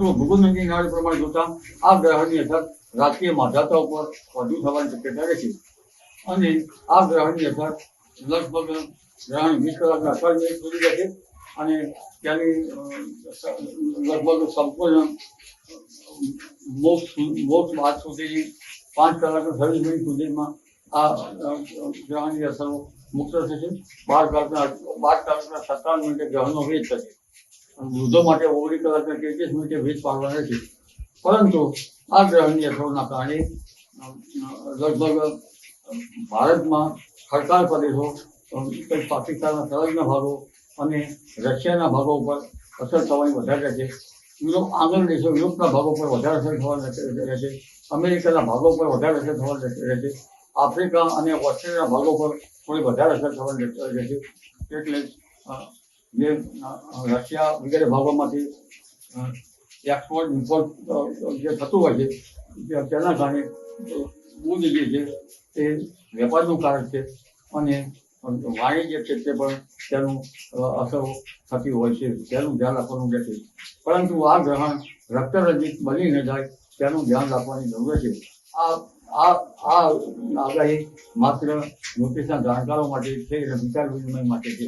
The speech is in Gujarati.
પરંતુ ભૂગોળની નાળી પ્રમાણે જોતા આ ગ્રહણની અસર રાજકીય માધાતા ઉપર વધુ થવાની શક્યતા રહેશે અને આ ગ્રહણની અસર લગભગ ગ્રહણ 20 કલાકના 18 મિનિટ સુધી રહેશે અને ત્યાંની લગભગ સંપૂર્ણ મોક્ષ બાદ સુધીની 5 કલાકના 26 મિનિટ સુધીમાં આ ગ્રહણની અસરો મુક્ત થશે. 12 કલાકના 57 મિનિટે ગ્રહણનો વેદ થશે. વૃદ્ધો માટે 19 કલાકના 33 મિનિટે વેદ પાડવાના છે. પરંતુ આ ગ્રહણની અસરોના કારણે લગભગ ભારતમાં ખડકાળ પ્રદેશો, પાકિસ્તાનના સંલગ્ન ભાગો અને રશિયાના ભાગો ઉપર અસર થવાની વધારે રહેશે. આંગ્લ દેશો, યુરોપના ભાગો પર વધારે અસર થવાની રહેશે. અમેરિકાના ભાગો પર વધારે અસર થવાની રહેશે. આફ્રિકા અને ઓસ્ટ્રેલિયાના ભાગો પર થોડી વધારે અસર થવાની રહેશે. એટલે જે રશિયા વગેરે ભાગોમાંથી એક્સપોર્ટ ઇમ્પોર્ટ જે થતું હોય છે તેના કારણે બુધ જે છે તે વેપારનું કારણ છે અને વાણિજ્ય ક્ષેત્રે પણ તેનું અસરો થતી હોય છે. તેનું ધ્યાન રાખવાનું રહેશે. પરંતુ આ ગ્રહણ રક્તરંજિત બની ન જાય તેનું ધ્યાન રાખવાની જરૂર છે. આ આગાહી માત્ર જ્યોતિષના જાણકારો માટે છે અને વિચાર વિનિમય માટે છે.